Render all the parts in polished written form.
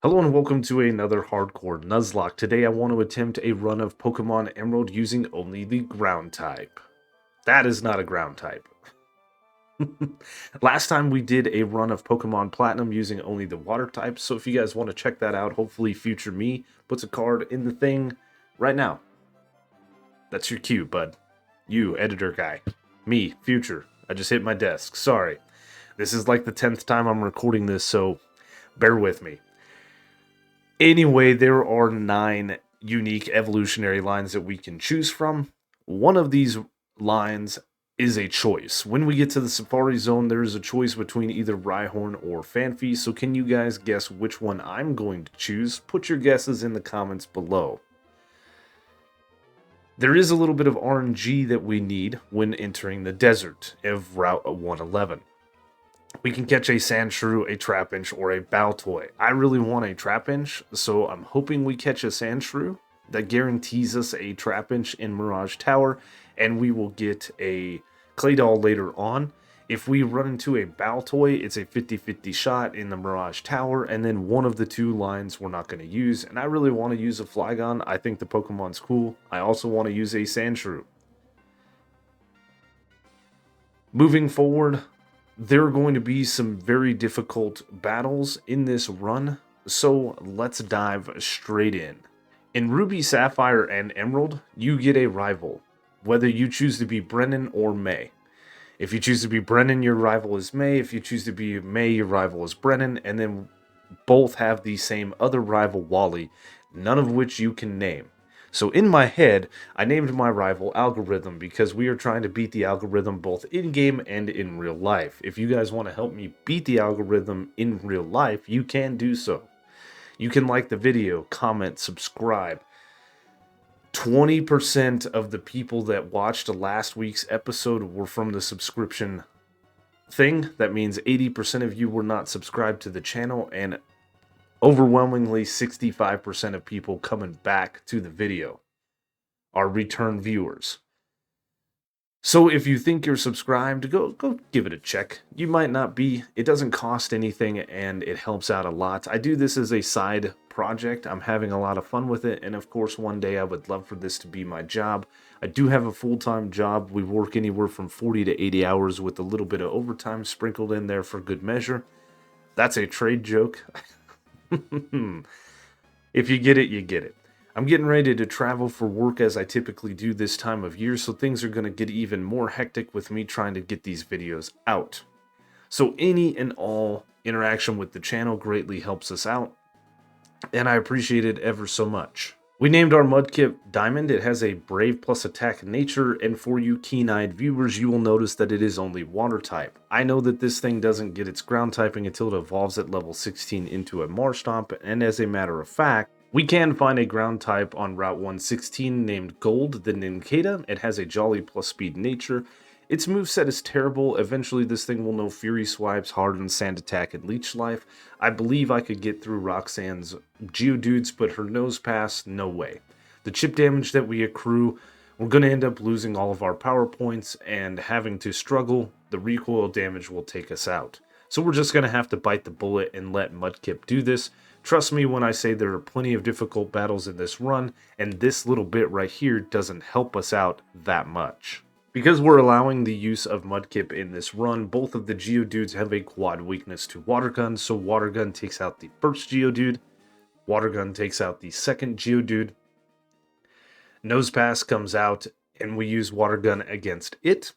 Hello and welcome to another hardcore Nuzlocke. Today I want to attempt a run of Pokemon Emerald using only the ground type. That is not a ground type. Last time we did a run of Pokemon Platinum using only the water type, so if you guys want to check that out, hopefully future me puts a card in the thing right now. That's your cue, bud. You, editor guy. Me, future. I just hit my desk. Sorry. This is like the 10th time I'm recording this, so bear with me. Anyway, there are 9 unique evolutionary lines that we can choose from. One of these lines is a choice. When we get to the Safari Zone, there is a choice between either Rhyhorn or Phanpy, so can you guys guess which one I'm going to choose? Put your guesses in the comments below. There is a little bit of RNG that we need when entering the desert of Route 111. We can catch a Sandshrew, a Trapinch, or a Baltoy. I really want a Trapinch, so I'm hoping we catch a Sandshrew. That guarantees us a Trapinch in Mirage Tower, and we will get a Claydol later on. If we run into a Baltoy, it's a 50-50 shot in the Mirage Tower, and then one of the 2 lines we're not going to use. And I really want to use a Flygon. I think the Pokemon's cool. I also want to use a Sandshrew. Moving forward, there are going to be some very difficult battles in this run, so let's dive straight in. In Ruby, Sapphire, and Emerald, you get a rival, whether you choose to be Brennan or May. If you choose to be Brennan, your rival is May. If you choose to be May, your rival is Brennan, and then both have the same other rival, Wally, none of which you can name. So in my head, I named my rival Algorithm because we are trying to beat the algorithm both in-game and in real life. If you guys want to help me beat the algorithm in real life, you can do so. You can like the video, comment, subscribe. 20% of the people that watched last week's episode were from the subscription thing. That means 80% of you were not subscribed to the channel, and overwhelmingly 65% of people coming back to the video are return viewers. So if you think you're subscribed, go give it a check. You might not be. It doesn't cost anything and it helps out a lot. I do this as a side project. I'm having a lot of fun with it, and of course one day I would love for this to be my job. I do have a full-time job. We work anywhere from 40 to 80 hours with a little bit of overtime sprinkled in there for good measure. That's a trade joke. If you get it, you get it. I'm getting ready to travel for work as I typically do this time of year, so things are going to get even more hectic with me trying to get these videos out. So any and all interaction with the channel greatly helps us out, and I appreciate it ever so much. We named our Mudkip Diamond. It has a Brave plus Attack nature, and for you keen-eyed viewers, you will notice that it is only Water type. I know that this thing doesn't get its ground typing until it evolves at level 16 into a Marshtomp, and as a matter of fact, we can find a ground type on Route 116 named Gold, the Nincada. It has a Jolly plus Speed nature. Its moveset is terrible. Eventually this thing will know Fury Swipes, Harden, Sand Attack, and Leech Life. I believe I could get through Roxanne's Geodudes, but her Nose Pass, no way. The chip damage that we accrue, we're going to end up losing all of our power points and having to struggle. The recoil damage will take us out. So we're just going to have to bite the bullet and let Mudkip do this. Trust me when I say there are plenty of difficult battles in this run, and this little bit right here doesn't help us out that much. Because we're allowing the use of Mudkip in this run, both of the Geodudes have a quad weakness to Water Gun, so Water Gun takes out the first Geodude, Water Gun takes out the second Geodude, Nose Pass comes out, and we use Water Gun against it.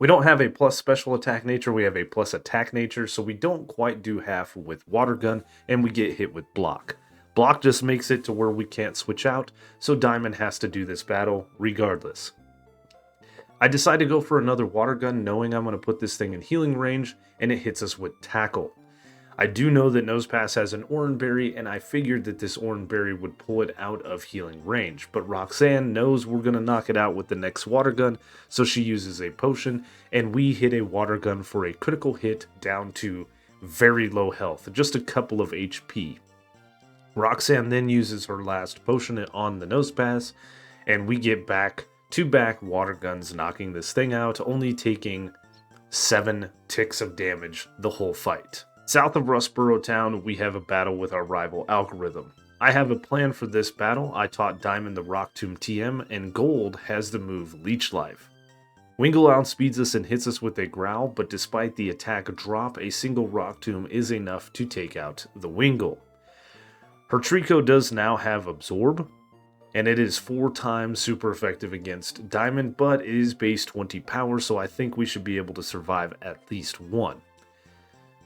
We don't have a plus special attack nature, we have a plus attack nature, so we don't quite do half with Water Gun, and we get hit with Block. Block just makes it to where we can't switch out, so Diamond has to do this battle regardless. I decide to go for another Water Gun, knowing I'm going to put this thing in healing range, and it hits us with Tackle. I do know that Nosepass has an Oran Berry, and I figured that this Oran Berry would pull it out of healing range, but Roxanne knows we're going to knock it out with the next Water Gun, so she uses a potion, and we hit a Water Gun for a critical hit down to very low health, just a couple of HP. Roxanne then uses her last potion on the Nosepass, and we get back Water Guns, knocking this thing out, only taking 7 ticks of damage the whole fight. South of Rustboro Town, we have a battle with our rival Algorithm. I have a plan for this battle. I taught Diamond the Rock Tomb TM, and Gold has the move Leech Life. Wingull outspeeds us and hits us with a growl, but despite the attack drop, a single Rock Tomb is enough to take out the Wingull. Her Trico does now have Absorb, and it is 4 times super effective against Diamond, but it is base 20 power, so I think we should be able to survive at least one.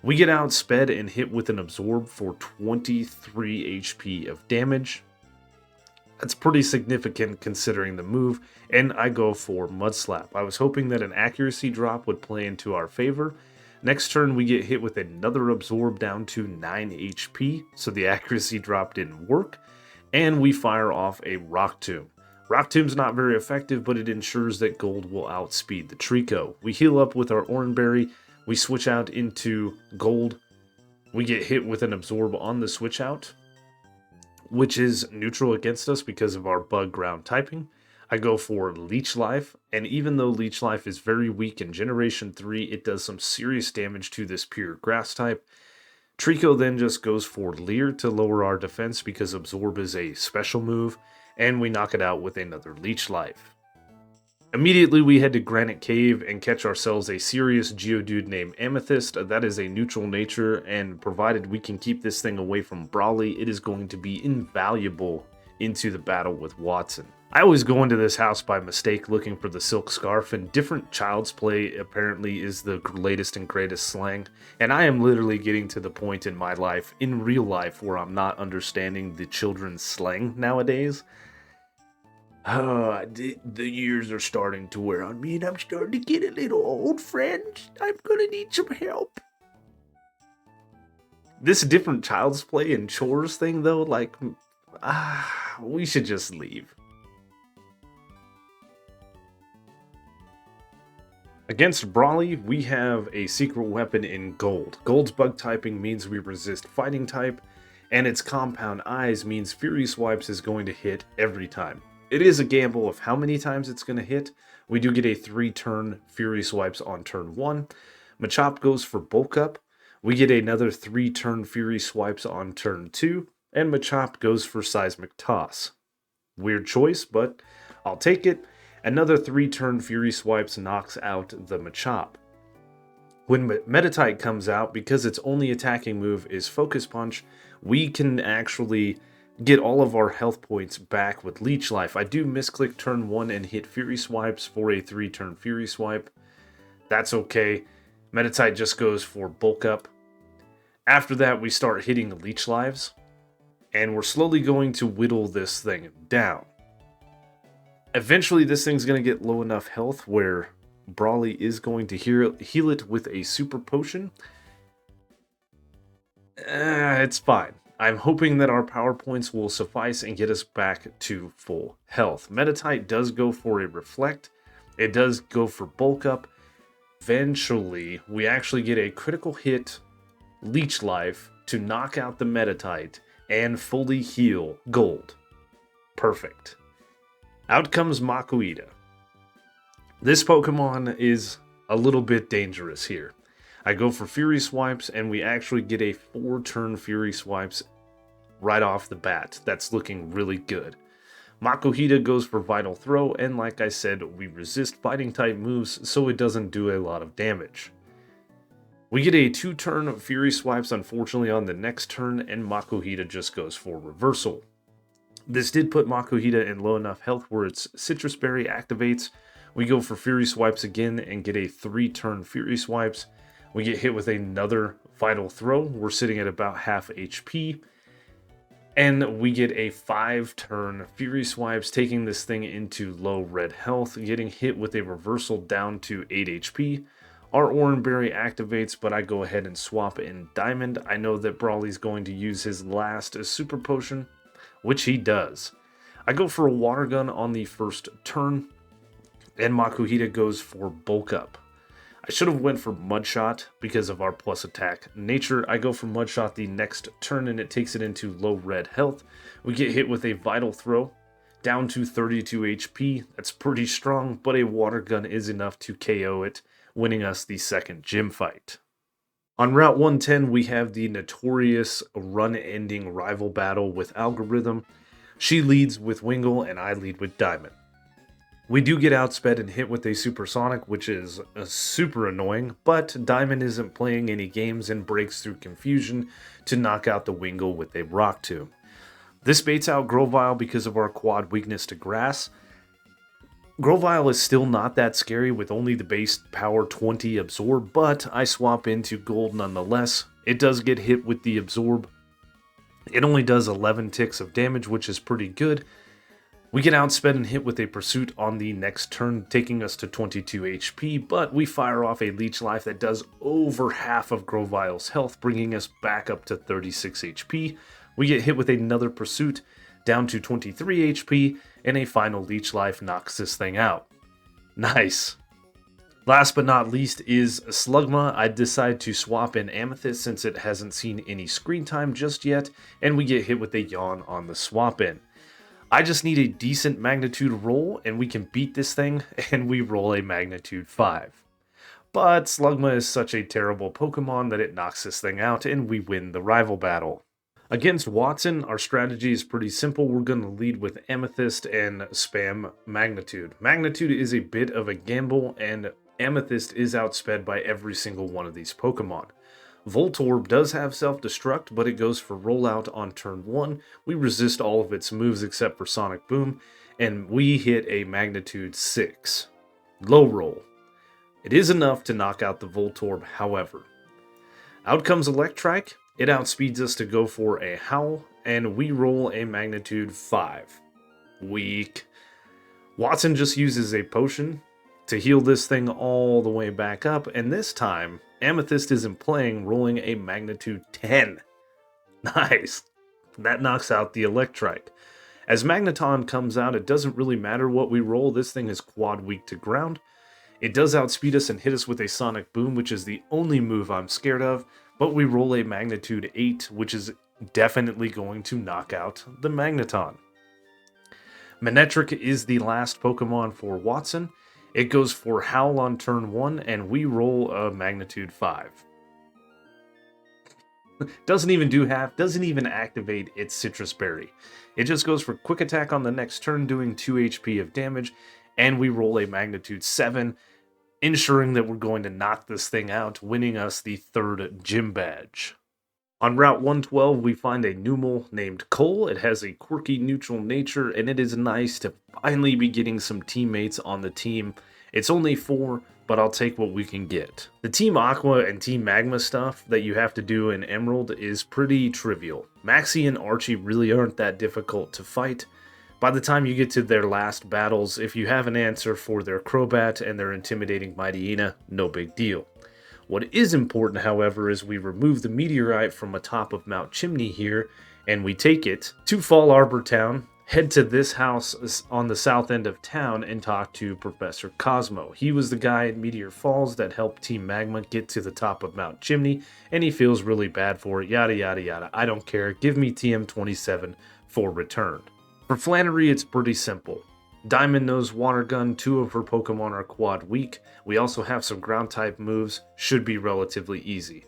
We get outsped and hit with an Absorb for 23 HP of damage. That's pretty significant considering the move, and I go for Mud Slap. I was hoping that an accuracy drop would play into our favor. Next turn we get hit with another Absorb down to 9 HP, so the accuracy drop didn't work, and we fire off a Rock Tomb. Rock Tomb's not very effective, but it ensures that Gold will outspeed the Trico. We heal up with our Oranberry, we switch out into Gold, we get hit with an Absorb on the switch out, which is neutral against us because of our bug ground typing. I go for Leech Life, and even though Leech Life is very weak in Generation 3, it does some serious damage to this pure grass type. Trico then just goes for Leer to lower our defense because Absorb is a special move, and we knock it out with another Leech Life. Immediately we head to Granite Cave and catch ourselves a serious Geodude named Amethyst. That is a neutral nature, and provided we can keep this thing away from Brawly, it is going to be invaluable into the battle with Watson. I always go into this house by mistake looking for the Silk Scarf, and different child's play apparently is the latest and greatest slang, and I am literally getting to the point in my life, in real life, where I'm not understanding the children's slang nowadays. The years are starting to wear on me, and I'm starting to get a little old, friends. I'm gonna need some help. This different child's play and chores thing, though, like, we should just leave. Against Brawly, we have a secret weapon in Gold. Gold's bug typing means we resist fighting type, and its compound eyes means Fury Swipes is going to hit every time. It is a gamble of how many times it's going to hit. We do get a 3-turn Fury Swipes on turn 1. Machop goes for Bulk Up. We get another 3-turn Fury Swipes on turn 2. And Machop goes for Seismic Toss. Weird choice, but I'll take it. Another 3-turn Fury Swipes knocks out the Machop. When Meditite comes out, because its only attacking move is Focus Punch, we can actually get all of our health points back with Leech Life. I do misclick turn 1 and hit Fury Swipes for a 3-turn Fury Swipe. That's okay. Meditite just goes for Bulk Up. After that, we start hitting Leech Lives, and we're slowly going to whittle this thing down. Eventually, this thing's going to get low enough health where Brawly is going to heal it with a Super Potion. It's fine. I'm hoping that our power points will suffice and get us back to full health. Meditite does go for a Reflect. It does go for Bulk Up. Eventually, we actually get a critical hit Leech Life to knock out the Meditite and fully heal Gold. Perfect. Out comes Makuhita. This Pokemon is a little bit dangerous here. I go for Fury Swipes, and we actually get a 4-turn Fury Swipes right off the bat. That's looking really good. Makuhita goes for Vital Throw, and like I said, we resist fighting type moves, so it doesn't do a lot of damage. We get a 2-turn Fury Swipes, unfortunately, on the next turn, and Makuhita just goes for Reversal. This did put Makuhita in low enough health where its Citrus Berry activates. We go for Fury Swipes again and get a 3-turn Fury Swipes. We get hit with another Vital Throw. We're sitting at about half HP. And we get a 5-turn Fury Swipes, taking this thing into low red health, getting hit with a Reversal down to 8 HP. Our Oranberry activates, but I go ahead and swap in Diamond. I know that Brawly's going to use his last Super Potion, which he does. I go for a Water Gun on the first turn, and Makuhita goes for Bulk Up. I should have went for Mud Shot because of our plus attack nature. I go for Mud Shot the next turn, and it takes it into low red health. We get hit with a Vital Throw down to 32 HP. That's pretty strong, but a Water Gun is enough to KO it, winning us the second gym fight. On Route 110, we have the notorious run-ending rival battle with Algorithm. She leads with Wingle, and I lead with Diamond. We do get outsped and hit with a supersonic, which is super annoying, but Diamond isn't playing any games and breaks through confusion to knock out the Wingle with a rock tomb. This baits out Grovyle because of our quad weakness to grass. Grovyle is still not that scary with only the base power 20 absorb, but I swap into gold nonetheless. It does get hit with the absorb. It only does 11 ticks of damage, which is pretty good. We get outsped and hit with a pursuit on the next turn, taking us to 22 HP, but we fire off a leech life that does over half of Grovyle's health, bringing us back up to 36 HP. We get hit with another pursuit, down to 23 HP, and a final leech life knocks this thing out. Nice. Last but not least is Slugma. I decide to swap in Amethyst since it hasn't seen any screen time just yet, and we get hit with a yawn on the swap in. I just need a decent magnitude roll and we can beat this thing, and we roll a magnitude 5. But Slugma is such a terrible Pokemon that it knocks this thing out and we win the rival battle. Against Watson, our strategy is pretty simple. We're going to lead with Amethyst and spam Magnitude. Magnitude is a bit of a gamble, and Amethyst is outsped by every single one of these Pokemon. Voltorb does have self-destruct, but it goes for rollout on turn 1. We resist all of its moves except for Sonic Boom, and we hit a magnitude 6. Low roll. It is enough to knock out the Voltorb, however. Out comes Electrike. It outspeeds us to go for a Howl, and we roll a magnitude 5. Weak. Watson just uses a potion to heal this thing all the way back up, and this time Amethyst isn't playing, rolling a magnitude 10. Nice. That knocks out the Electrike. As Magneton comes out, it doesn't really matter what we roll. This thing is quad weak to ground. It does outspeed us and hit us with a Sonic Boom, which is the only move I'm scared of, but we roll a magnitude 8, which is definitely going to knock out the Magneton. Manectric is the last Pokemon for Watson. It goes for Howl on turn 1, and we roll a magnitude 5. Doesn't even do half, doesn't even activate its Citrus Berry. It just goes for quick attack on the next turn, doing 2 HP of damage, and we roll a magnitude 7, ensuring that we're going to knock this thing out, winning us the 3rd gym badge. On Route 112, we find a Numel named Cole. It has a quirky neutral nature, and it is nice to finally be getting some teammates on the team. It's only 4, but I'll take what we can get. The Team Aqua and Team Magma stuff that you have to do in Emerald is pretty trivial. Maxie and Archie really aren't that difficult to fight. By the time you get to their last battles, if you have an answer for their Crobat and their intimidating Mightyena, no big deal. What is important, however, is we remove the meteorite from atop of Mount Chimney here, and we take it to Fall Arbor Town, head to this house on the south end of town, and talk to Professor Cosmo. He was the guy at Meteor Falls that helped Team Magma get to the top of Mount Chimney, and he feels really bad for it, yada yada yada. I don't care, give me TM27 for return. For Flannery, it's pretty simple. Diamond knows Water Gun, 2 of her Pokemon are quad weak. We also have some ground type moves, should be relatively easy.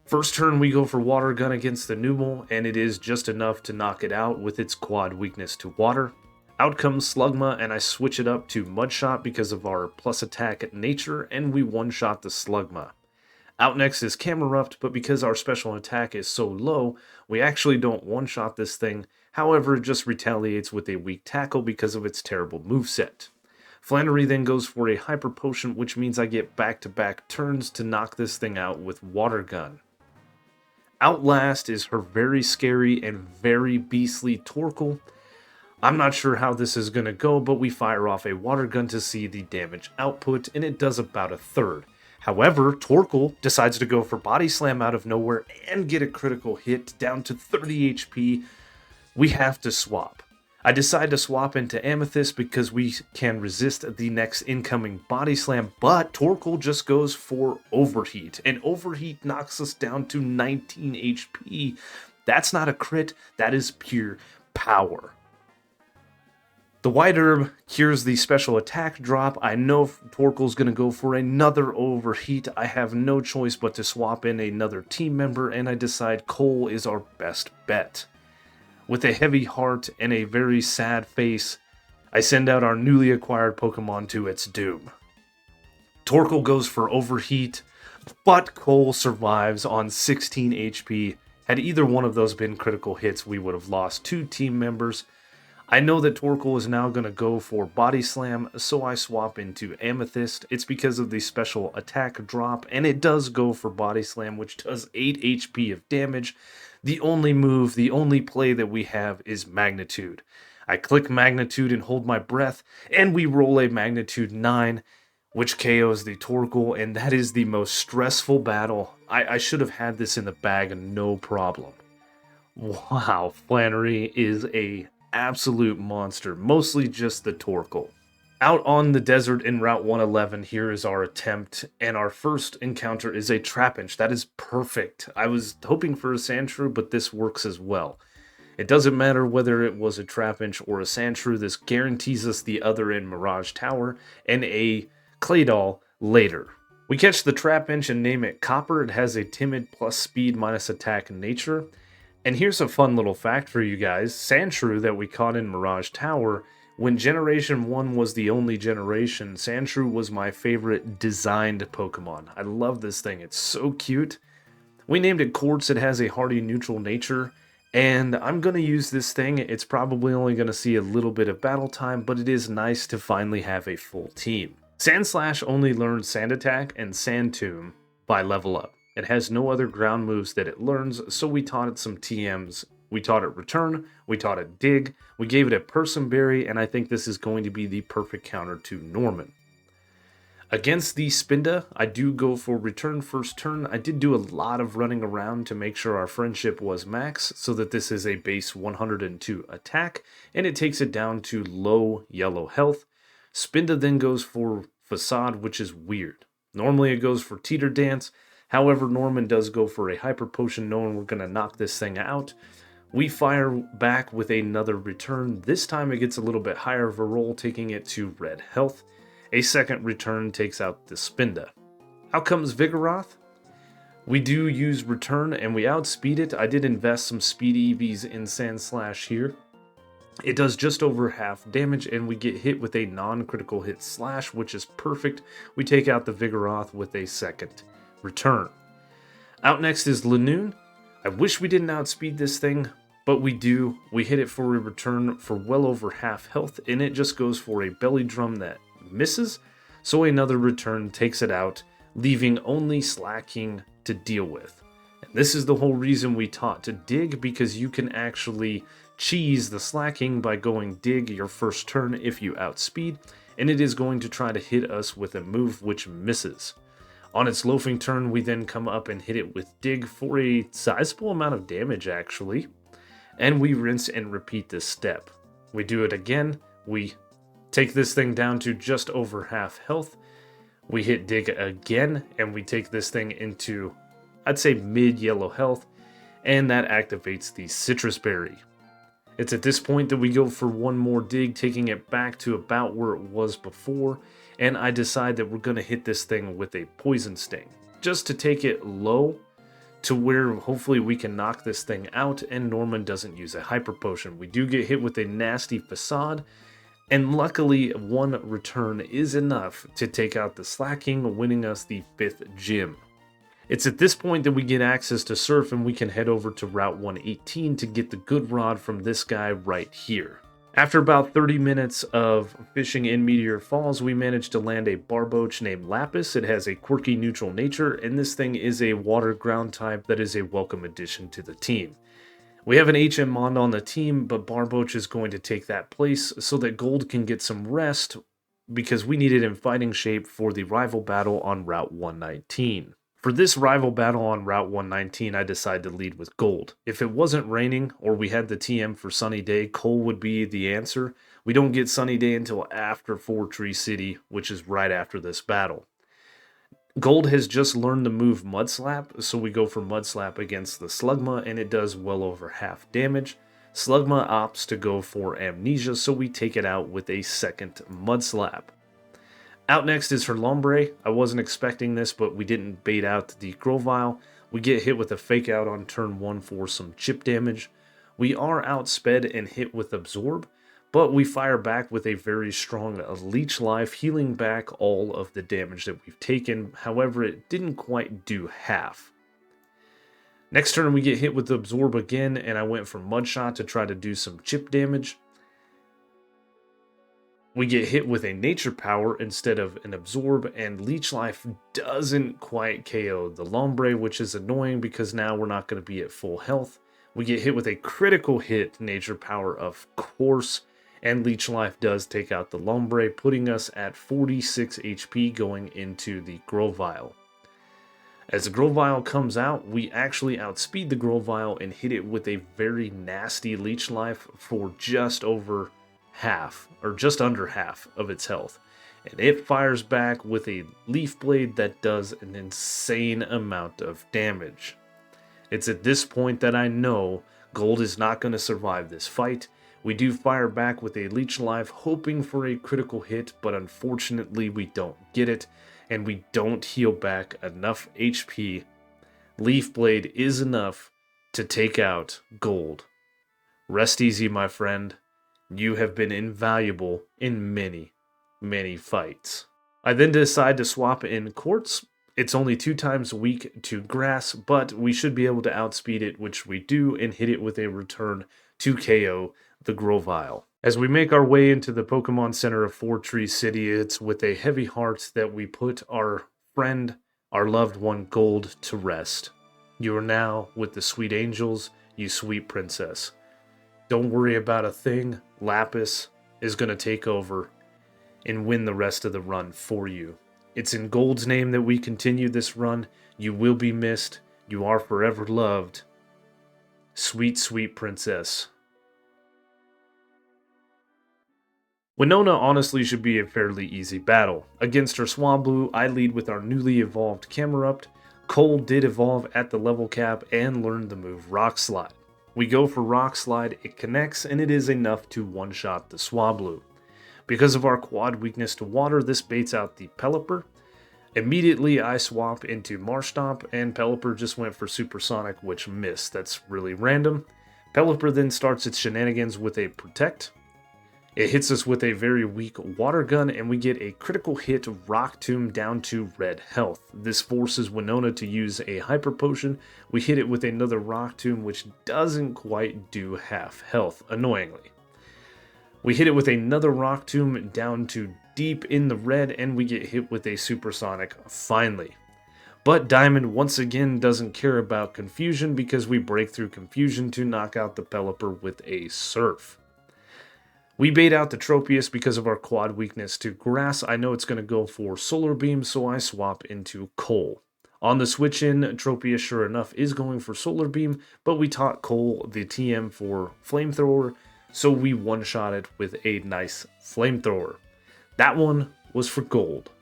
First turn we go for Water Gun against the Numel, and it is just enough to knock it out with its quad weakness to water. Out comes Slugma, and I switch it up to Mudshot because of our plus attack nature, and we one-shot the Slugma. Out next is Camerupt, but because our special attack is so low, we actually don't one-shot this thing. However, it just retaliates with a weak tackle because of its terrible moveset. Flannery then goes for a Hyper Potion, which means I get back-to-back turns to knock this thing out with Water Gun. Outlast is her very scary and very beastly Torkoal. I'm not sure how this is going to go, but we fire off a Water Gun to see the damage output, and it does about 1/3. However, Torkoal decides to go for Body Slam out of nowhere and get a critical hit down to 30 HP. We have to swap. I decide to swap into Amethyst because we can resist the next incoming Body Slam, but Torkoal just goes for Overheat, and Overheat knocks us down to 19 HP. That's not a crit, that is pure power. The The white herb cures the special attack drop. I know Torkoal's going to go for another overheat. I have no choice but to swap in another team member, and I decide Cole is our best bet. With a heavy heart and a very sad face, I send out our newly acquired Pokemon to its doom. Torkoal goes for overheat, but Cole survives on 16 HP. Had either one of those been critical hits, we would have lost 2 team members. I know that Torkoal is now going to go for Body Slam, so I swap into Amethyst. It's because of the special attack drop, and it does go for Body Slam, which does 8 HP of damage. The only move, the only play that we have is Magnitude. I click Magnitude and hold my breath, and we roll a Magnitude 9, which KOs the Torkoal, and that is the most stressful battle. I should have had this in the bag, no problem. Wow, Flannery is a absolute monster, mostly just the Torkoal. Out on the desert in Route 111, here is our attempt, and our first encounter is a Trapinch. That is perfect. I was hoping for a Sandshrew, but this works as well. It doesn't matter whether it was a Trapinch or a Sandshrew, this guarantees us the other in Mirage Tower, and a Claydol later. We catch the Trapinch and name it Copper. It has a timid plus speed minus attack nature. And here's a fun little fact for you guys. Sandshrew that we caught in Mirage Tower, when Generation 1 was the only generation, Sandshrew was my favorite designed Pokemon. I love this thing. It's so cute. We named it Quartz. It has a hardy neutral nature. And I'm going to use this thing. It's probably only going to see a little bit of battle time, but it is nice to finally have a full team. Sandslash only learns Sand Attack and Sand Tomb by level up. It has no other ground moves that it learns, so we taught it some TMs. We taught it Return, we taught it Dig, we gave it a Person Berry, and I think this is going to be the perfect counter to Norman. Against the Spinda, I do go for Return first turn. I did do a lot of running around to make sure our friendship was max, so that this is a base 102 attack, and it takes it down to low yellow health. Spinda then goes for Facade, which is weird. Normally it goes for Teeter Dance. However, Norman does go for a Hyper Potion knowing we're going to knock this thing out. We fire back with another Return. This time it gets a little bit higher of a roll, taking it to red health. A second Return takes out the Spinda. Out comes Vigoroth. We do use Return and we outspeed it. I did invest some speed EVs in Sandslash here. It does just over half damage, and we get hit with a non-critical hit Slash, which is perfect. We take out the Vigoroth with a second Return. Out next is Lanoon. I wish we didn't outspeed this thing, but we do. We hit it for a Return for well over half health, and it just goes for a Belly Drum that misses, so another Return takes it out, leaving only Slacking to deal with. And this is the whole reason we taught to Dig, because you can actually cheese the Slacking by going Dig your first turn if you outspeed, and it is going to try to hit us with a move which misses. On its loafing turn, we then come up and hit it with Dig for a sizable amount of damage actually, and we rinse and repeat this step. We do it again, we take this thing down to just over half health, we hit Dig again, and we take this thing into, I'd say, mid-yellow health, and that activates the Citrus Berry. It's at this point that we go for one more Dig, taking it back to about where it was before, and I decide that we're going to hit this thing with a Poison Sting, just to take it low to where hopefully we can knock this thing out and Norman doesn't use a Hyper Potion. We do get hit with a nasty Facade, and luckily one Return is enough to take out the Slacking, winning us the 5th gym. It's at this point that we get access to Surf, and we can head over to Route 118 to get the good rod from this guy right here. After about 30 minutes of fishing in Meteor Falls, we managed to land a Barboach named Lapis. It has a quirky neutral nature, and this thing is a water ground type that is a welcome addition to the team. We have an HM Mond on the team, but Barboach is going to take that place so that Gold can get some rest, because we need it in fighting shape for the rival battle on Route 119. For this rival battle on Route 119, I decided to lead with Gold. If it wasn't raining or we had the TM for Sunny Day, Coal would be the answer. We don't get Sunny Day until after Four Tree City, which is right after this battle. Gold has just learned the move Mud Slap, so we go for Mud Slap against the Slugma, and it does well over half damage. Slugma opts to go for Amnesia, so we take it out with a second Mud Slap. Out next is her Lombre. I wasn't expecting this, but we didn't bait out the Grovyle. We get hit with a Fake Out on turn 1 for some chip damage. We are outsped and hit with Absorb, but we fire back with a very strong Leech Life, healing back all of the damage that we've taken. However, it didn't quite do half. Next turn, we get hit with Absorb again, and I went for Mudshot to try to do some chip damage. We get hit with a Nature Power instead of an Absorb, and Leech Life doesn't quite KO the Lombre, which is annoying because now we're not going to be at full health. We get hit with a critical hit Nature Power, of course, and Leech Life does take out the Lombre, putting us at 46 HP going into the Grovyle. As the Grovyle comes out, we actually outspeed the Grovyle and hit it with a very nasty Leech Life for just over half, or just under half of its health. And it fires back with a Leaf Blade that does an insane amount of damage. It's at this point that I know Gold is not going to survive this fight. We do fire back with a Leech Life, hoping for a critical hit, but unfortunately we don't get it, and we don't heal back enough HP. Leaf Blade is enough to take out Gold. Rest easy, my friend. You have been invaluable in many, many fights. I then decide to swap in Quartz. It's only 2 times weak to Grass, but we should be able to outspeed it, which we do, and hit it with a return to KO the Grovyle. As we make our way into the Pokemon Center of Four Tree City, it's with a heavy heart that we put our friend, our loved one, Gold, to rest. You are now with the sweet angels, you sweet princess. Don't worry about a thing. Lapis is going to take over and win the rest of the run for you. It's in Gold's name that we continue this run. You will be missed. You are forever loved. Sweet, sweet princess. Winona honestly should be a fairly easy battle. Against her Swablu, I lead with our newly evolved Camerupt. Cole did evolve at the level cap and learned the move Rock Slide. We go for Rock Slide, it connects, and it is enough to one-shot the Swablu. Because of our quad weakness to water, this baits out the Pelipper. Immediately I swap into Marshtomp, and Pelipper just went for Supersonic, which missed. That's really random. Pelipper then starts its shenanigans with a Protect. It hits us with a very weak Water Gun, and we get a critical hit Rock Tomb down to red health. This forces Winona to use a Hyper Potion. We hit it with another Rock Tomb, which doesn't quite do half health, annoyingly. We hit it with another Rock Tomb down to deep in the red, and we get hit with a Supersonic finally. But Diamond once again doesn't care about Confusion because we break through Confusion to knock out the Pelipper with a Surf. We bait out the Tropius because of our quad weakness to Grass. I know it's going to go for Solar Beam, so I swap into Cole. On the switch in, Tropius sure enough is going for Solar Beam, but we taught Cole the TM for Flamethrower, so we one-shot it with a nice Flamethrower. That one was for Gold.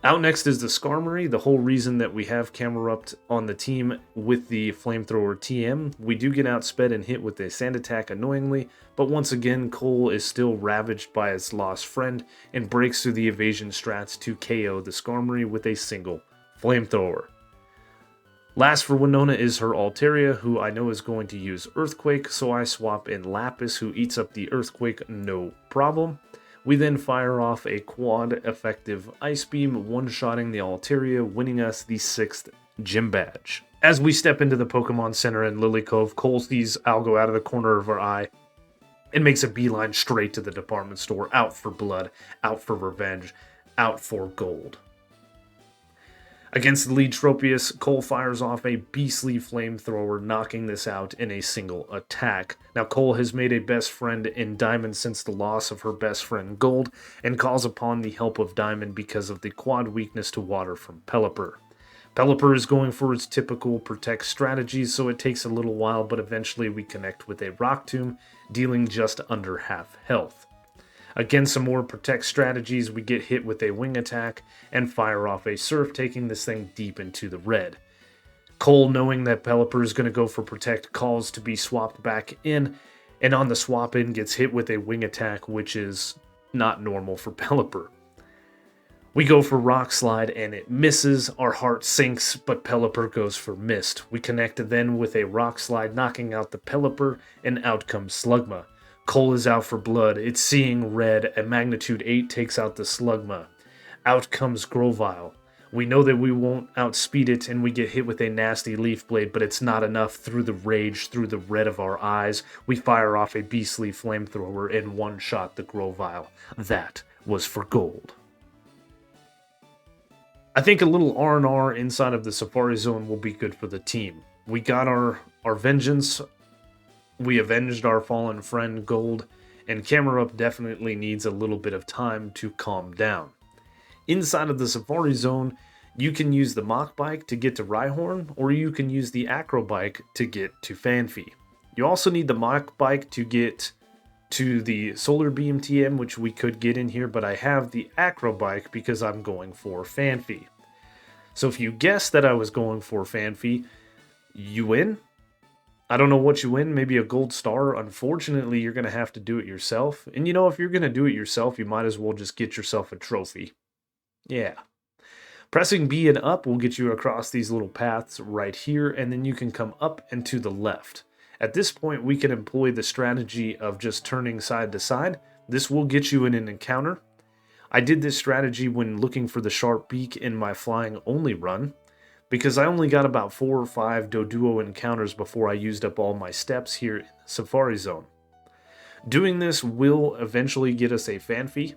Out next is the Skarmory. The whole reason that we have Camerupt on the team with the Flamethrower TM. We do get outsped and hit with a Sand Attack annoyingly, but once again Cole is still ravaged by his lost friend and breaks through the evasion strats to KO the Skarmory with a single Flamethrower. Last for Winona is her Altaria, who I know is going to use Earthquake, so I swap in Lapis, who eats up the Earthquake no problem. We then fire off a quad effective Ice Beam, one-shotting the Altaria, winning us the 6th Gym Badge. As we step into the Pokemon Center in Lily Cove, Cole sees Algo out of the corner of her eye and makes a beeline straight to the department store, out for blood, out for revenge, out for gold. Against the lead Tropius, Cole fires off a beastly flamethrower, knocking this out in a single attack. Now Cole has made a best friend in Diamond since the loss of her best friend Gold, and calls upon the help of Diamond because of the quad weakness to water from Pelipper. Pelipper is going for its typical protect strategies, so it takes a little while, but eventually we connect with a Rock Tomb, dealing just under half health. Again, some more protect strategies, we get hit with a wing attack and fire off a surf, taking this thing deep into the red. Cole, knowing that Pelipper is going to go for Protect, calls to be swapped back in, and on the swap in gets hit with a wing attack, which is not normal for Pelipper. We go for Rock Slide and it misses, our heart sinks, but Pelipper goes for Mist. We connect then with a Rock Slide, knocking out the Pelipper, and out comes Slugma. Cole is out for blood, it's seeing red, and Magnitude 8 takes out the Slugma. Out comes Grovyle. We know that we won't outspeed it, and we get hit with a nasty Leaf Blade, but it's not enough. Through the rage, through the red of our eyes, we fire off a Beastly Flamethrower and one-shot the Grovyle. That was for gold. I think a little R&R inside of the Safari Zone will be good for the team. We got our vengeance, we avenged our fallen friend Gold, and Camera Up definitely needs a little bit of time to calm down. Inside of the Safari Zone, you can use the Mach Bike to get to Rhyhorn, or you can use the Acro Bike to get to Fanphy. You also need the Mach Bike to get to the Solar Beam TM, which we could get in here, but I have the Acro Bike because I'm going for Fanphy. So if you guessed that I was going for Fanphy, you win. I don't know what you win, maybe a gold star. Unfortunately, you're going to have to do it yourself. And you know, if you're going to do it yourself, you might as well just get yourself a trophy. Yeah. Pressing B and up will get you across these little paths right here, and then you can come up and to the left. At this point, we can employ the strategy of just turning side to side. This will get you in an encounter. I did this strategy when looking for the sharp beak in my flying only run, because I only got about 4 or 5 Doduo encounters before I used up all my steps here in the Safari Zone. Doing this will eventually get us a Fanphy,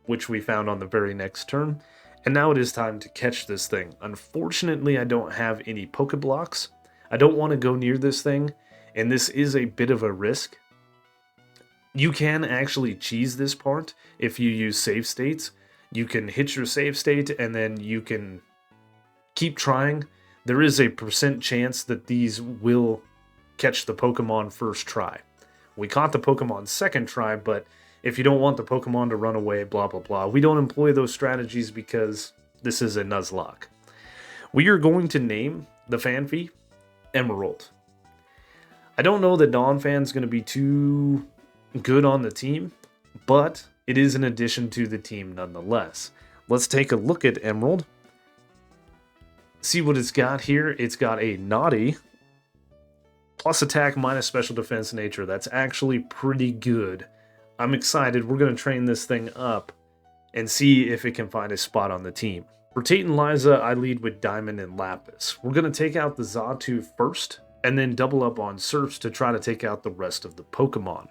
which we found on the very next turn, and now it is time to catch this thing. Unfortunately, I don't have any Pokeblocks. I don't want to go near this thing, and this is a bit of a risk. You can actually cheese this part if you use save states. You can hit your save state and then you can keep trying. There is a % chance that these will catch the Pokemon first try. We caught the Pokemon second try, but if you don't want the Pokemon to run away, blah blah blah, we don't employ those strategies because this is a Nuzlocke. We are going to name the Fanphy Emerald. I don't know that Donphan's going to be too good on the team, but it is an addition to the team nonetheless. Let's take a look at Emerald. See what it's got here. It's got a Naughty, plus attack, minus special defense nature. That's actually pretty good. I'm excited. We're going to train this thing up and see if it can find a spot on the team. For Tate and Liza, I lead with Diamond and Lapis. We're going to take out the Xatu first, and then double up on Surfs to try to take out the rest of the Pokemon.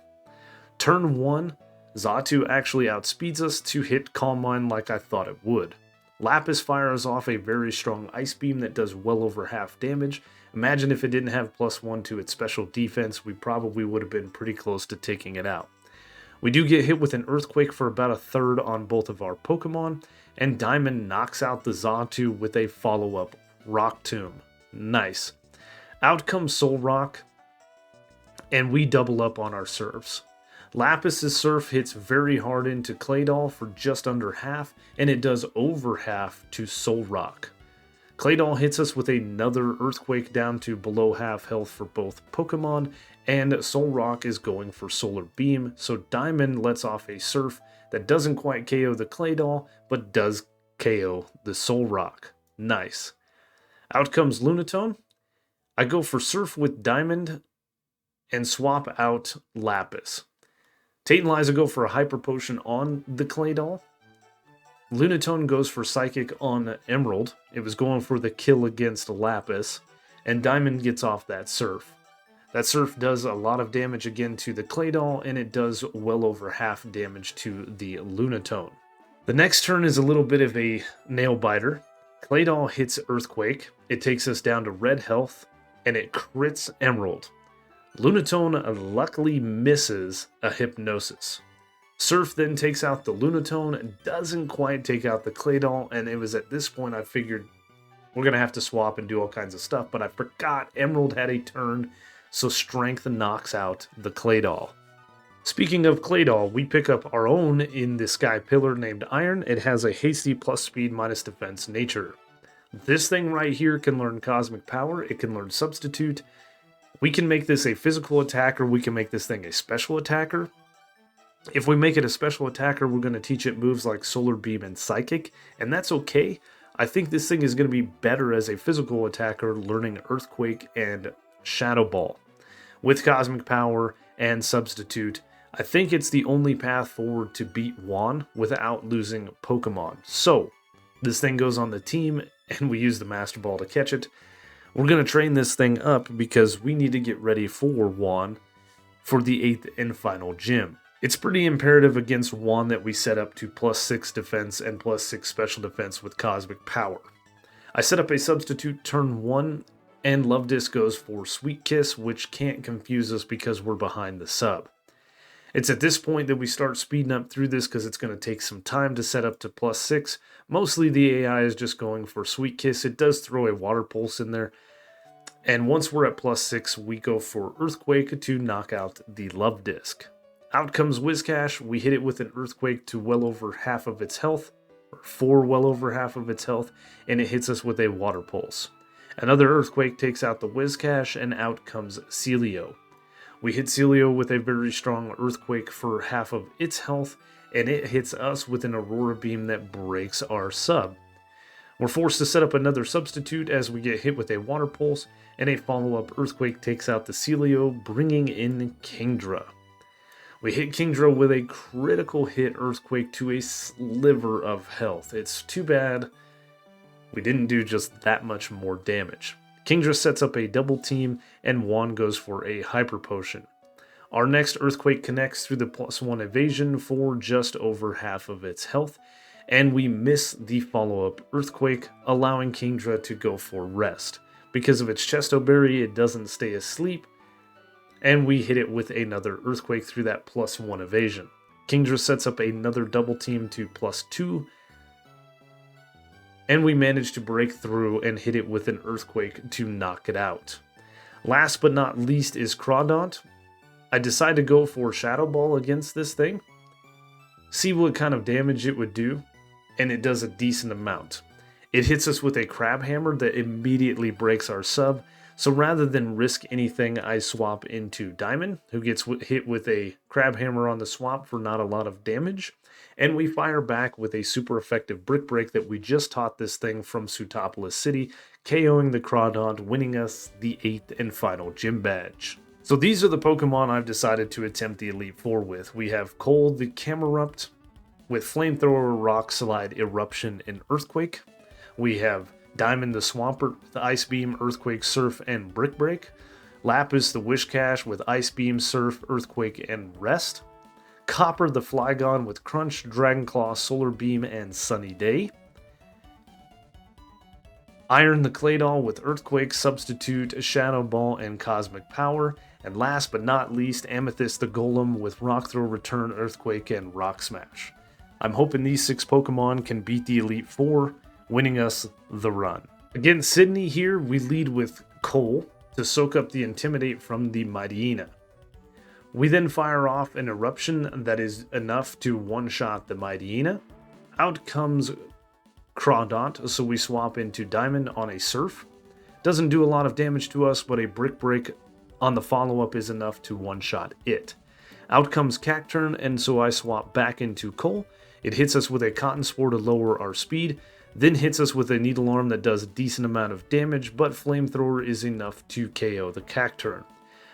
Turn 1, Xatu actually outspeeds us to hit Calm Mind like I thought it would. Lapis fires off a very strong Ice Beam that does well over half damage. Imagine if it didn't have +1 to its special defense, we probably would have been pretty close to taking it out. We do get hit with an Earthquake for about a third on both of our Pokemon, and Diamond knocks out the Xatu with a follow-up Rock Tomb. Nice. Out comes Soul Rock, and we double up on our Surfs. Lapis's Surf hits very hard into Claydol for just under half, and it does over half to Soul Rock. Claydol hits us with another Earthquake down to below half health for both Pokemon, and Soul Rock is going for Solar Beam, so Diamond lets off a Surf that doesn't quite KO the Claydol, but does KO the Soul Rock. Nice. Out comes Lunatone. I go for Surf with Diamond and swap out Lapis. Tate and Liza go for a Hyper Potion on the Claydol. Lunatone goes for Psychic on Emerald. It was going for the kill against Lapis. And Diamond gets off that Surf. That Surf does a lot of damage again to the Claydol, and it does well over half damage to the Lunatone. The next turn is a little bit of a nail biter. Claydol hits Earthquake. It takes us down to red health, and it crits Emerald. Lunatone luckily misses a Hypnosis. Surf then takes out the Lunatone, doesn't quite take out the Claydol, and it was at this point I figured we're going to have to swap and do all kinds of stuff, but I forgot Emerald had a turn, so Strength knocks out the Claydol. Speaking of Claydol, we pick up our own in the Sky Pillar named Iron. It has a Hasty plus Speed minus Defense nature. This thing right here can learn Cosmic Power, it can learn Substitute. We can make this a physical attacker, we can make this thing a special attacker. If we make it a special attacker, we're going to teach it moves like Solar Beam and Psychic, and that's okay. I think this thing is going to be better as a physical attacker, learning Earthquake and Shadow Ball. With Cosmic Power and Substitute, I think it's the only path forward to beat Juan without losing Pokemon. So, this thing goes on the team, and we use the Master Ball to catch it. We're going to train this thing up because we need to get ready for Juan for the 8th and final gym. It's pretty imperative against Juan that we set up to +6 defense and +6 special defense with Cosmic Power. I set up a substitute turn 1, and Love Disc goes for Sweet Kiss, which can't confuse us because we're behind the sub. It's at this point that we start speeding up through this because it's going to take some time to set up to +6. Mostly the AI is just going for Sweet Kiss. It does throw a Water Pulse in there. And once we're at +6, we go for Earthquake to knock out the Love Disc. Out comes Whiscash, we hit it with an Earthquake to well over half of its health, or for well over half of its health, and it hits us with a Water Pulse. Another Earthquake takes out the Whiscash, and out comes Celio. We hit Celio with a very strong Earthquake for half of its health, and it hits us with an Aurora Beam that breaks our sub. We're forced to set up another substitute as we get hit with a Water Pulse, and a follow-up Earthquake takes out the Celio, bringing in Kingdra. We hit Kingdra with a critical hit Earthquake to a sliver of health. It's too bad we didn't do just that much more damage. Kingdra sets up a double team, and Juan goes for a Hyper Potion. Our next Earthquake connects through the +1 evasion for just over half of its health, and we miss the follow-up Earthquake, allowing Kingdra to go for Rest. Because of its Chesto Berry, it doesn't stay asleep, and we hit it with another Earthquake through that +1 evasion. Kingdra sets up another double team to +2, and we manage to break through and hit it with an Earthquake to knock it out. Last but not least is Crawdaunt. I decide to go for Shadow Ball against this thing, see what kind of damage it would do, and it does a decent amount. It hits us with a Crab Hammer that immediately breaks our sub, so rather than risk anything, I swap into Diamond, who gets hit with a Crab Hammer on the swap for not a lot of damage, and we fire back with a super effective Brick Break that we just taught this thing from Sutopolis City, KOing the Crawdaunt, winning us the 8th and final gym badge. So these are the Pokemon I've decided to attempt the Elite Four with. We have Cole the Camerupt with Flamethrower, Rock Slide, Eruption, and Earthquake. We have Diamond the Swampert with Ice Beam, Earthquake, Surf, and Brick Break. Lapis the Whiscash with Ice Beam, Surf, Earthquake, and Rest. Copper the Flygon with Crunch, Dragon Claw, Solar Beam, and Sunny Day. Iron the Claydol with Earthquake, Substitute, Shadow Ball, and Cosmic Power. And last but not least, Amethyst the Golem with Rock Throw, Return, Earthquake, and Rock Smash. I'm hoping these 6 Pokemon can beat the Elite Four, winning us the run. Against Sydney here, we lead with Cole to soak up the Intimidate from the Mightyena. We then fire off an Eruption that is enough to one-shot the Mightyena. Out comes Crawdaunt, so we swap into Diamond on a Surf. Doesn't do a lot of damage to us, but a Brick Break on the follow-up is enough to one-shot it. Out comes Cacturn, and so I swap back into Cole. It hits us with a Cotton Spore to lower our speed, then hits us with a Needle Arm that does a decent amount of damage, but Flamethrower is enough to KO the Cacturn.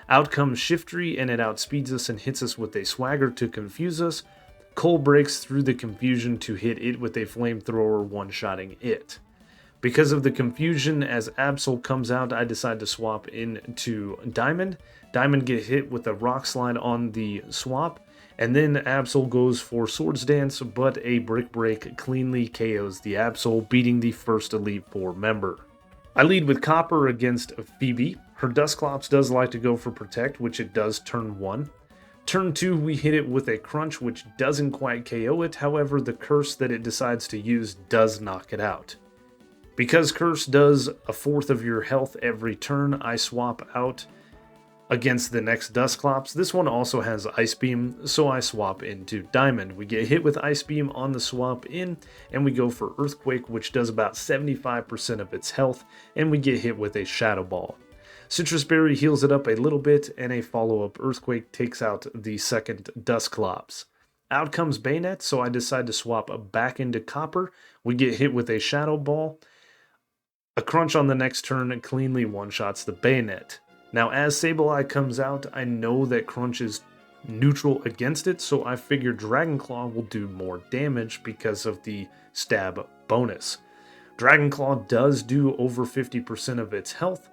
Out comes Shiftry, and it outspeeds us and hits us with a Swagger to confuse us. Cole breaks through the confusion to hit it with a Flamethrower, one-shotting it. Because of the confusion, as Absol comes out, I decide to swap into Diamond. Diamond gets hit with a Rock Slide on the swap, and then Absol goes for Swords Dance, but a Brick Break cleanly KOs the Absol, beating the first Elite Four member. I lead with Copper against Phoebe. Her Dusclops does like to go for Protect, which it does turn 1. Turn 2, we hit it with a Crunch, which doesn't quite KO it, however, the Curse that it decides to use does knock it out. Because Curse does 1/4 of your health every turn, I swap out Against the next Dusclops, this one also has Ice Beam, so I swap into Diamond. We get hit with Ice Beam on the swap in, and we go for Earthquake, which does about 75% of its health, and we get hit with a Shadow Ball. Citrus Berry heals it up a little bit, and a follow-up Earthquake takes out the second Dusclops. Out comes Bayonet, so I decide to swap back into Copper. We get hit with a Shadow Ball. A Crunch on the next turn cleanly one-shots the Bayonet. Now, as Sableye comes out, I know that Crunch is neutral against it, so I figure Dragon Claw will do more damage because of the stab bonus. Dragon Claw does do over 50% of its health,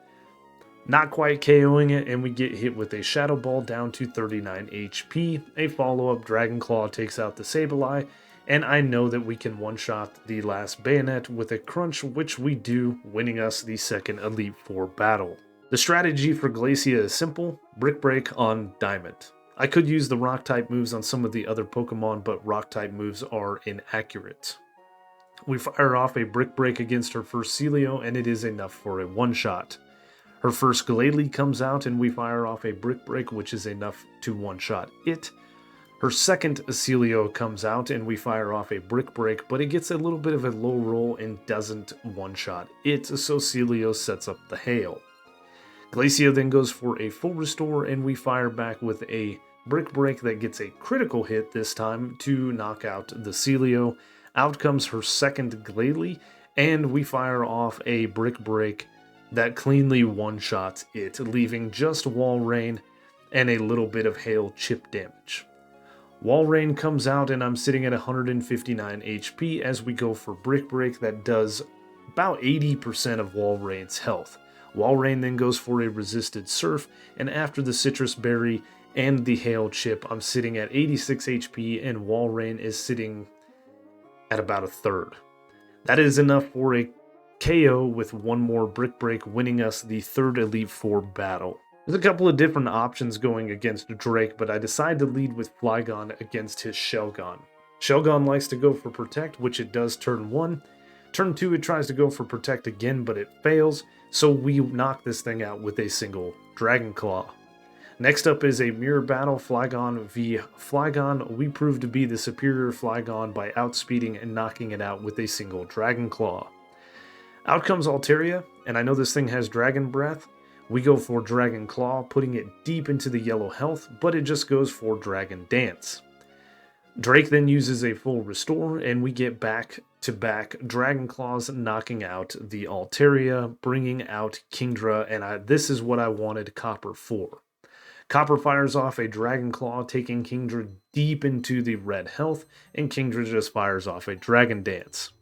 not quite KOing it, and we get hit with a Shadow Ball down to 39 HP. A follow-up Dragon Claw takes out the Sableye, and I know that we can one-shot the last Bayonet with a Crunch, which we do, winning us the second Elite Four battle. The strategy for Glacia is simple: Brick Break on Diamond. I could use the Rock-type moves on some of the other Pokemon, but Rock-type moves are inaccurate. We fire off a Brick Break against her first Celio, and it is enough for a one-shot. Her first Glalie comes out, and we fire off a Brick Break, which is enough to one-shot it. Her second Celio comes out, and we fire off a Brick Break, but it gets a little bit of a low roll and doesn't one-shot it, so Celio sets up the Hail. Glacia then goes for a full restore, and we fire back with a Brick Break that gets a critical hit this time to knock out the Celio. Out comes her second Glalie, and we fire off a Brick Break that cleanly one-shots it, leaving just Wall Rain and a little bit of Hail chip damage. Wall Rain comes out, and I'm sitting at 159 HP as we go for Brick Break that does about 80% of Wall Rain's health. Wall Rain then goes for a Resisted Surf, and after the Citrus Berry and the Hail Chip, I'm sitting at 86 HP, and Wall Rain is sitting at about a third. That is enough for a KO with one more Brick Break, winning us the third Elite Four battle. There's a couple of different options going against Drake, but I decide to lead with Flygon against his Shelgon. Shelgon likes to go for Protect, which it does turn 1. Turn 2, it tries to go for Protect again, but it fails, so we knock this thing out with a single Dragon Claw. Next up is a mirror battle, Flygon v Flygon. We prove to be the superior Flygon by outspeeding and knocking it out with a single Dragon Claw. Out comes Altaria, and I know this thing has Dragon Breath. We go for Dragon Claw, putting it deep into the yellow health, but it just goes for Dragon Dance. Drake then uses a full restore, and we get back-to-back Dragon Claws, knocking out the Altaria, bringing out Kingdra, and this is what I wanted Copper for. Copper fires off a Dragon Claw, taking Kingdra deep into the red health, and Kingdra just fires off a Dragon Dance.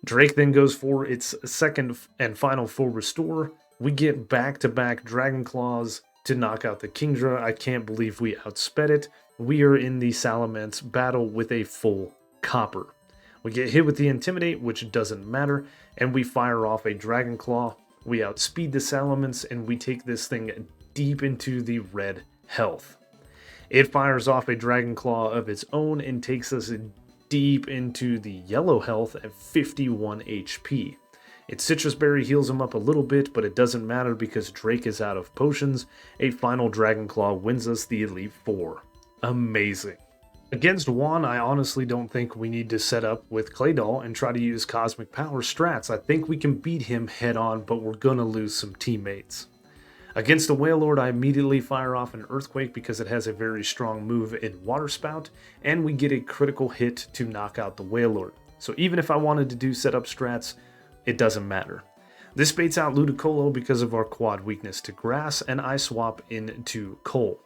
Drake then goes for its second and final full restore. We get back-to-back Dragon Claws to knock out the Kingdra. I can't believe we outsped it. We are in the Salamence battle with a full Copper. We get hit with the Intimidate, which doesn't matter, and we fire off a Dragon Claw. We outspeed the Salamence, and we take this thing deep into the red health. It fires off a Dragon Claw of its own and takes us deep into the yellow health at 51 HP. Its Citrus Berry heals him up a little bit, but it doesn't matter because Drake is out of potions. A final Dragon Claw wins us the Elite Four. Amazing. Against Juan, I honestly don't think we need to set up with Claydol and try to use Cosmic Power strats. I think we can beat him head on, but we're gonna lose some teammates. Against the Wailord, I immediately fire off an Earthquake because it has a very strong move in Water Spout, and we get a critical hit to knock out the Wailord. So even if I wanted to do setup strats, it doesn't matter. This baits out Ludicolo because of our quad weakness to grass, and I swap into Coal.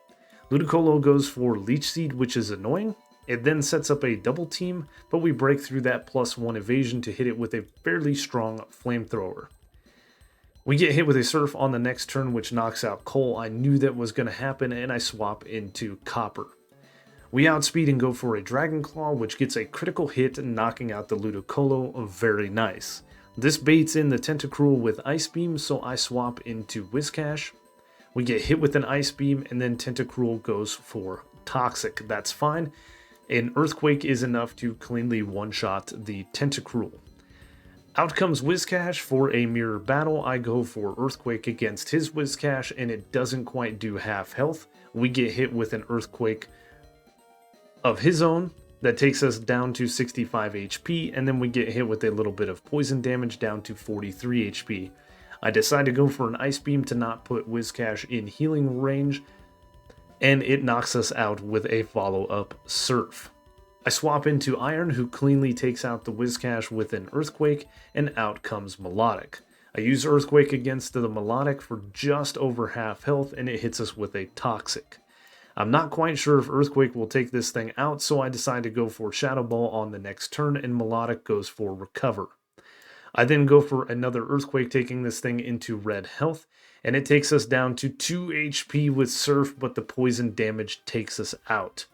Ludicolo goes for Leech Seed, which is annoying. It then sets up a double team, but we break through that +1 evasion to hit it with a fairly strong Flamethrower. We get hit with a Surf on the next turn, which knocks out Coal. I knew that was going to happen, and I swap into Copper. We outspeed and go for a Dragon Claw, which gets a critical hit, knocking out the Ludicolo. Very nice. This baits in the Tentacruel with Ice Beam, so I swap into Whiscash. We get hit with an Ice Beam, and then Tentacruel goes for Toxic. That's fine. An Earthquake is enough to cleanly one-shot the Tentacruel. Out comes Whiscash for a mirror battle. I go for Earthquake against his Whiscash, and it doesn't quite do half health. We get hit with an Earthquake of his own that takes us down to 65 HP, and then we get hit with a little bit of poison damage down to 43 HP. I decide to go for an Ice Beam to not put Whiscash in healing range, and it knocks us out with a follow-up Surf. I swap into Iron, who cleanly takes out the Whiscash with an Earthquake, and out comes Melodic. I use Earthquake against the Melodic for just over half health, and it hits us with a Toxic. I'm not quite sure if Earthquake will take this thing out, so I decide to go for Shadow Ball on the next turn, and Melodic goes for Recover. I then go for another Earthquake, taking this thing into red health, and it takes us down to 2 HP with Surf, but the poison damage takes us out.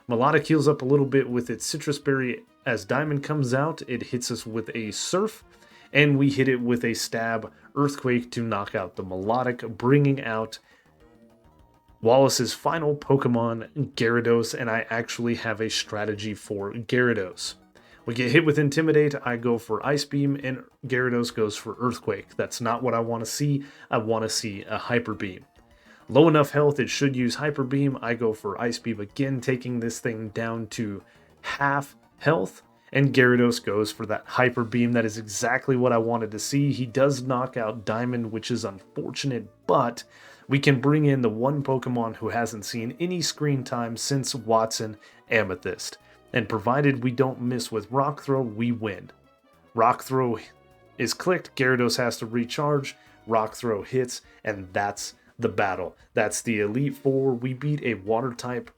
Melodic heals up a little bit with its Citrus Berry. As Diamond comes out, it hits us with a Surf, and we hit it with a Stab Earthquake to knock out the Melodic, bringing out Wallace's final Pokemon, Gyarados, and I actually have a strategy for Gyarados. We get hit with Intimidate, I go for Ice Beam, and Gyarados goes for Earthquake. That's not what I want to see. I want to see a Hyper Beam. Low enough health, it should use Hyper Beam. I go for Ice Beam again, taking this thing down to half health, and Gyarados goes for that Hyper Beam. That is exactly what I wanted to see. He does knock out Diamond, which is unfortunate, but we can bring in the one Pokemon who hasn't seen any screen time since Watson Amethyst. And provided we don't miss with Rock Throw, we win. Rock Throw is clicked, Gyarados has to recharge, Rock Throw hits, and that's the battle. That's the Elite Four. We beat a Water type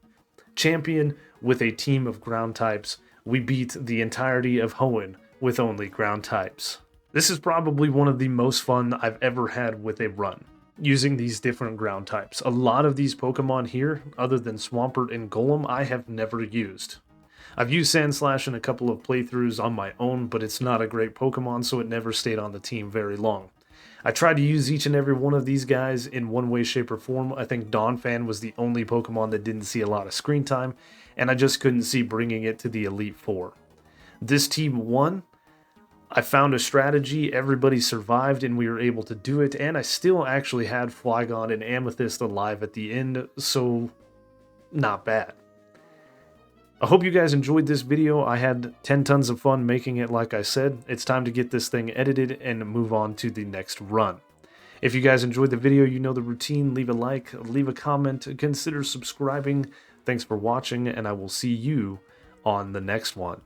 champion with a team of ground types. We beat the entirety of Hoenn with only ground types. This is probably one of the most fun I've ever had with a run, using these different ground types. A lot of these Pokemon here, other than Swampert and Golem, I have never used. I've used Sandslash in a couple of playthroughs on my own, but it's not a great Pokemon, so it never stayed on the team very long. I tried to use each and every one of these guys in one way, shape, or form. I think Donphan was the only Pokemon that didn't see a lot of screen time, and I just couldn't see bringing it to the Elite Four. This team won. I found a strategy, everybody survived, and we were able to do it, and I still actually had Flygon and Amethyst alive at the end, so not bad. I hope you guys enjoyed this video. I had 10 tons of fun making it, like I said. It's time to get this thing edited and move on to the next run. If you guys enjoyed the video, you know the routine. Leave a like, leave a comment, consider subscribing. Thanks for watching, and I will see you on the next one.